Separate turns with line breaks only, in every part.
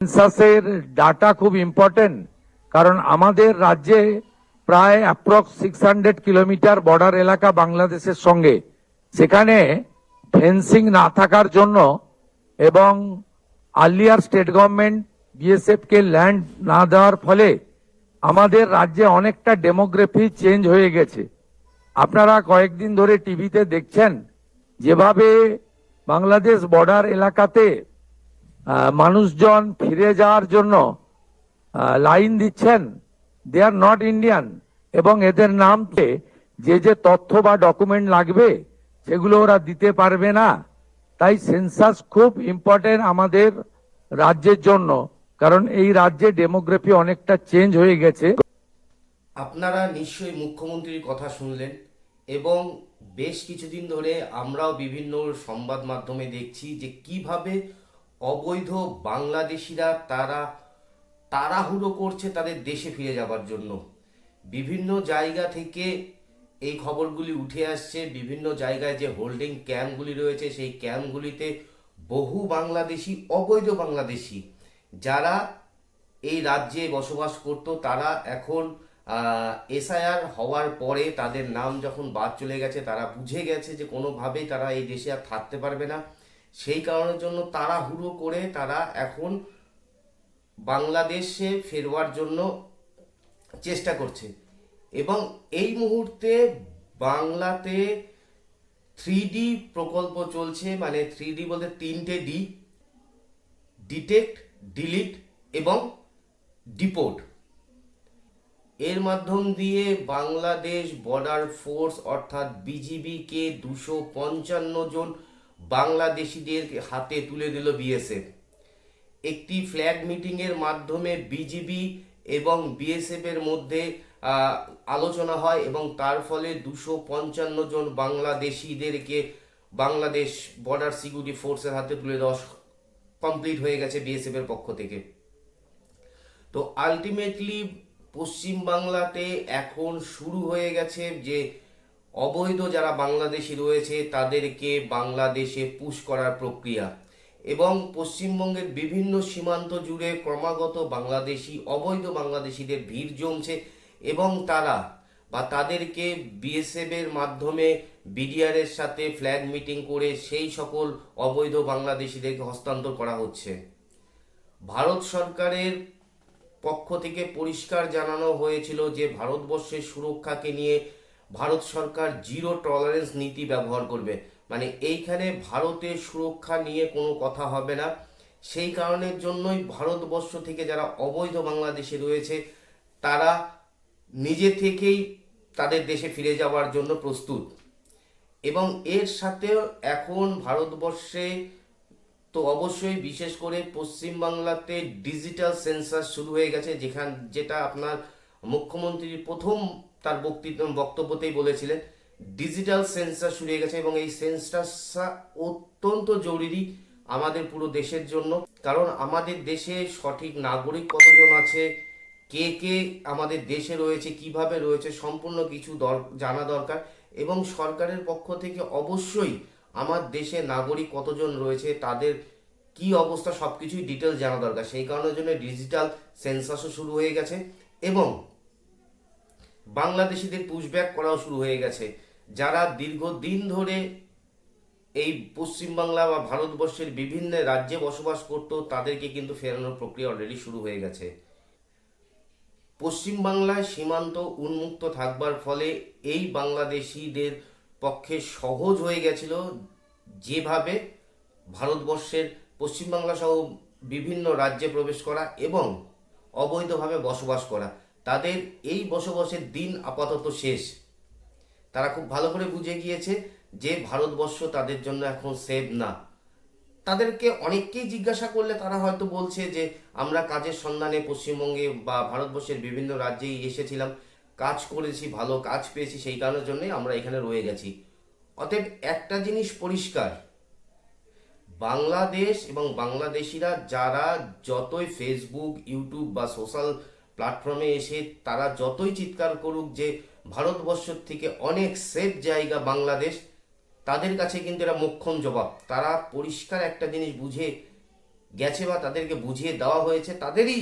সেন্সাসের data খুব important, কারণ আমাদের রাজ্যে প্রায় অ্যাপ্রক্স 600 কিলোমিটার বর্ডার এলাকা বাংলাদেশের সঙ্গে। সেখানে ফেন্সিং না থাকার জন্য এবং আর্লিয়ার স্টেট গভর্নমেন্ট বিএসএফ কে ল্যান্ড না দেওয়ার ফলে আমাদের রাজ্যে অনেকটা ডেমোগ্রাফি চেঞ্জ হয়ে গেছে। আপনারা কয়েকদিন ধরে টিভিতে দেখছেন যেভাবে বাংলাদেশ বর্ডার এলাকাতে মানুষজন ফিরে যাওয়ার জন্য লাইন দিচ্ছেন। দে আর নট ইন্ডিয়ান, এবং এদের নামকে যে যে তথ্য বা ডকুমেন্ট লাগবে সেগুলো ওরা দিতে পারবে না। তাই সেন্সাস খুব ইম্পর্টেন্ট আমাদের রাজ্যের জন্য, কারণ এই রাজ্যে ডেমোগ্রাফি অনেকটা চেঞ্জ হয়ে গেছে।
আপনারা নিশ্চয়ই মুখ্যমন্ত্রীর কথা শুনলেন, এবং বেশ কিছুদিন ধরে আমরাও বিভিন্ন সংবাদ মাধ্যমে দেখছি যে কিভাবে অবৈধ বাংলাদেশিরা তারা তাড়াহুড়ো করছে তাদের দেশে ফিরে যাবার জন্য। বিভিন্ন জায়গা থেকে এই খবরগুলি উঠে আসছে। বিভিন্ন জায়গায় যে হোল্ডিং ক্যাম্পগুলি রয়েছে সেই ক্যাম্পগুলিতে বহু বাংলাদেশি, অবৈধ বাংলাদেশি যারা এই রাজ্যে বসবাস করত, তারা এখন এসআইআর হওয়ার পরে তাদের নাম যখন বাদ চলে গেছে, তারা বুঝে গেছে যে কোনোভাবেই তারা এই দেশে আর থাকতে পারবে না। সেই কারণের জন্য তাড়াহুড়ো করে তারা এখন বাংলাদেশে ফেরবার জন্য চেষ্টা করছে। এবং এই মুহূর্তে বাংলাতে 3D প্রকল্প চলছে, মানে 3D বলতে 3টে ডি: ডিটেক্ট, ডিলিট এবং ডিপোর্ট। এর মাধ্যম দিয়ে বাংলাদেশ বর্ডার ফোর্স অর্থাৎ বিজিবিকে 255 জন বাংলাদেশিদের হাতে তুলে দিল বিএসএফ। একটি ফ্ল্যাগ মিটিংয়ের মাধ্যমে বিজিবি এবং বিএসএফ এর মধ্যে আলোচনা হয়, এবং তার ফলে 255 জন বাংলাদেশিদেরকে বাংলাদেশ বর্ডার সিকিউরিটি ফোর্সের হাতে তুলে দেওয়া কমপ্লিট হয়ে গেছে বিএসএফ এর পক্ষ থেকে। তো আলটিমেটলি পশ্চিম বাংলাতে এখন শুরু হয়ে গেছে যে অবৈধ যারা বাংলাদেশি রয়েছে তাদেরকে বাংলাদেশে পুশ করার প্রক্রিয়া, এবং পশ্চিমবঙ্গের বিভিন্ন সীমান্ত জুড়ে ক্রমাগত বাংলাদেশি, অবৈধ বাংলাদেশিদের ভিড় জমছে, এবং তারা বা তাদেরকে বিএসএফ এর মাধ্যমে বিডিআর এর সাথে ফ্ল্যাগ মিটিং করে সেই সকল অবৈধ বাংলাদেশিদেরকে হস্তান্তর করা হচ্ছে। ভারত সরকারের পক্ষ থেকে পরিষ্কার জানানো হয়েছিল যে ভারতবর্ষের সুরক্ষাকে নিয়ে ভারত সরকার জিরো টলারেন্স নীতি ব্যবহার করবে, মানে এইখানে ভারতের সুরক্ষা নিয়ে কোনো কথা হবে না। সেই কারণের জন্যই ভারতবর্ষ থেকে যারা অবৈধ বাংলাদেশে রয়েছে তারা নিজে থেকেই তাদের দেশে ফিরে যাওয়ার জন্য প্রস্তুত। এবং এর সাথেও এখন ভারতবর্ষে তো অবশ্যই বিশেষ করে পশ্চিমবাংলাতে ডিজিটাল সেন্সাস শুরু হয়ে গেছে, যেটা আপনার মুখ্যমন্ত্রী প্রথম তার বক্তব্যতেই বলেছিলেন। ডিজিটাল সেন্সাস শুরু হয়ে গেছে, এবং এই সেন্সাসটা অত্যন্ত জরুরি আমাদের পুরো দেশের জন্য, কারণ আমাদের দেশে সঠিক নাগরিক কতজন আছে, কে কে আমাদের দেশে রয়েছে, কিভাবে রয়েছে, সম্পূর্ণ কিছু জানা দরকার। এবং সরকারের পক্ষ থেকে অবশ্যই আমার দেশে নাগরিক কতজন রয়েছে, তাদের কি অবস্থা, সবকিছুই ডিটেলস জানা দরকার। সেই কারণের জন্য ডিজিটাল সেন্সাসও শুরু হয়ে গেছে, এবং বাংলাদেশিদের পুশব্যাক করাও শুরু হয়ে গেছে। যারা দীর্ঘদিন ধরে এই পশ্চিমবাংলা বা ভারতবর্ষের বিভিন্ন রাজ্যে বসবাস করত তাদেরকে কিন্তু ফেরানোর প্রক্রিয়া অলরেডি শুরু হয়ে গেছে। পশ্চিমবাংলায় সীমান্ত উন্মুক্ত থাকবার ফলে এই বাংলাদেশিদের পক্ষে সহজ হয়ে গেছিল যেভাবে ভারতবর্ষের পশ্চিমবাংলা সহ বিভিন্ন রাজ্যে প্রবেশ করা এবং অবৈধভাবে বসবাস করা। তাদের এই বসবাসের দিন আপাতত শেষ। তারা খুব ভালো করে বুঝে গিয়েছে যে ভারতবর্ষ তাদের জন্য এখন সেভ না। তাদেরকে অনেককেই জিজ্ঞাসা করলে তারা হয়তো বলছে যে আমরা কাজের সন্ধানে পশ্চিমবঙ্গে বা ভারতবর্ষের বিভিন্ন রাজ্যেই এসেছিলাম, কাজ করেছি, ভালো কাজ পেয়েছি, সেই কারণের জন্যই আমরা এখানে রয়ে গেছি। অতএব একটা জিনিস পরিষ্কার, বাংলাদেশ এবং বাংলাদেশিরা যারা যতই ফেসবুক, ইউটিউব বা সোশ্যাল প্ল্যাটফর্মে এসে তারা যতই চিৎকার করুক যে ভারতবর্ষ থেকে অনেক সেফ জায়গা বাংলাদেশ, তাদের কাছে কিন্তু এটা মোক্ষম জবাব। তারা পরিষ্কার একটা জিনিস বুঝে গেছে বা তাদেরকে বুঝিয়ে দেওয়া হয়েছে, তাদেরই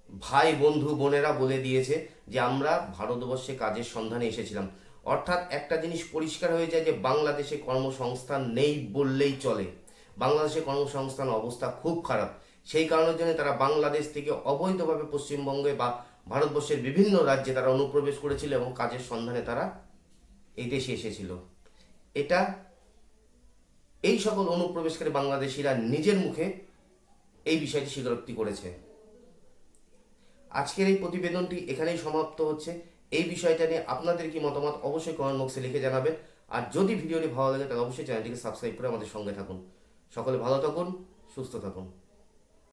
ভাই বন্ধু বোনেরা বলে দিয়েছে যে আমরা ভারতবর্ষে কাজের সন্ধানে এসেছিলাম। অর্থাৎ একটা জিনিস পরিষ্কার হয়ে যায় যে বাংলাদেশে কর্মসংস্থান নেই বললেই চলে। বাংলাদেশে কর্মসংস্থান অবস্থা খুব খারাপ। সেই কারণের জন্য তারা বাংলাদেশ থেকে অবৈধভাবে পশ্চিমবঙ্গে বা ভারতবর্ষের বিভিন্ন রাজ্যে তারা অনুপ্রবেশ করেছিল এবং কাজের সন্ধানে তারা এই দেশে এসেছিল। এটা এই সকল অনুপ্রবেশকারী বাংলাদেশিরা নিজের মুখে এই বিষয়টি স্বীকারোক্তি করেছে। আজকের এই প্রতিবেদনটি এখানেই সমাপ্ত হচ্ছে। এই বিষয়টা নিয়ে আপনাদের কি মতামত অবশ্যই কমেন্ট বক্সে লিখে জানাবেন। আর যদি ভিডিওটি ভালো লাগে তাহলে অবশ্যই চ্যানেলটিকে সাবস্ক্রাইব করে আমাদের সঙ্গে থাকুন। সকলে ভালো থাকুন, সুস্থ থাকুন।